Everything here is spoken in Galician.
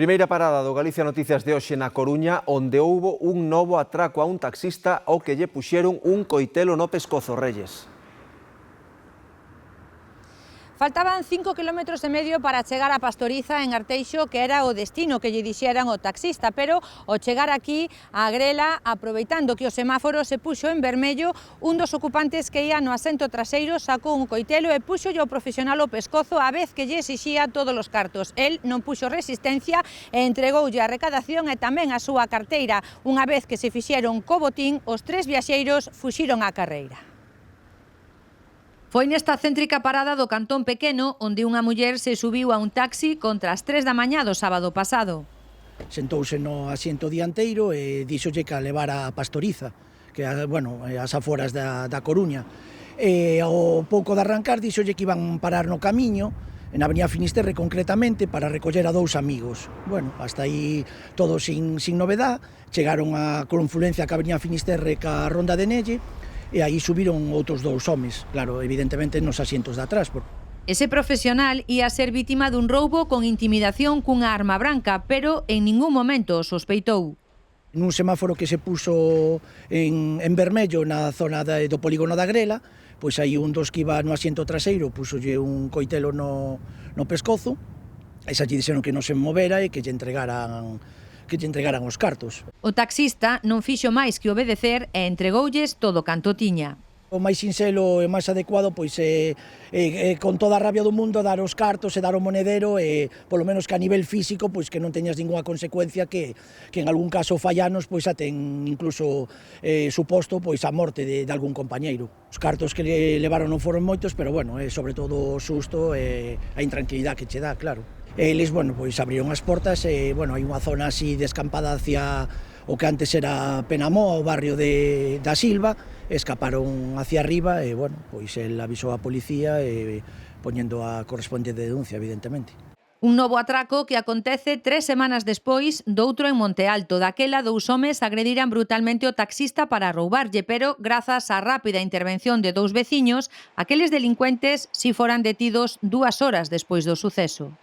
Primeira parada do Galicia Noticias de hoxe na Coruña, onde houbo un novo atraco a un taxista ao que lle puxeron un coitelo no pescozo, Reyes. Faltaban 5,5 km para chegar a Pastoriza en Arteixo, que era o destino que lle dixeran o taxista, pero ao chegar aquí a grela, aproveitando que o semáforo se puxo en vermello, un dos ocupantes que ia no asento traseiro sacou un coitelo e puxolle ao profesional o pescozo a vez que lle exixía todos os cartos. El non puxo resistencia e entregoulle a recadación e tamén a súa carteira. Unha vez que se fixeron co botín, os 3 viaxeiros fuxiron á carreira. Foi nesta céntrica parada do Cantón Pequeno onde unha muller se subiu a un taxi contra as 3 da mañá do sábado pasado. Sentouse no asiento dianteiro e díxolle que a levara a Pastoriza, que as aforas da Coruña. E ao pouco de arrancar díxolle que iban parar no camiño, en Avenida Finisterre concretamente, para recoller a 2 amigos. Hasta aí todo sin novedad. Chegaron a confluencia ca Avenida Finisterre ca Ronda de Nelle, e aí subiron outros 2 homes, claro, evidentemente nos asientos de atrás. Ese profesional ia ser vítima dun roubo con intimidación cunha arma branca, pero en ningún momento sospeitou. Nun semáforo que se puso en vermello na zona do polígono da Grela, pois aí un dos que iba no asiento traseiro puxolle un coitelo no pescozo, e xa lle dixeron que non se movera e que lle entregaran os cartos. O taxista non fixo máis que obedecer e entregoulles todo canto tiña. O máis sinxelo e máis adecuado pois con toda a rabia do mundo dar os cartos e dar o monedero e polo menos que a nivel físico pois que non teñas ninguna consecuencia que en algún caso fallanos pois ten incluso suposto pois a morte de algún compañeiro. Os cartos que levaron non foron moitos, pero sobre todo o susto e a intranquilidade que che dá, claro. Eles, pois abriron as portas e, hai unha zona así descampada hacia o que antes era Penamó, o barrio da Silva, escaparon hacia arriba e, pois el avisou a policía e poñendo a correspondente denuncia, evidentemente. Un novo atraco que acontece 3 semanas despois doutro en Monte Alto. Daquela 2 homes agrediran brutalmente o taxista para roubarlle, pero grazas á rápida intervención de 2 veciños, aqueles delincuentes si foran detidos 2 horas despois do suceso.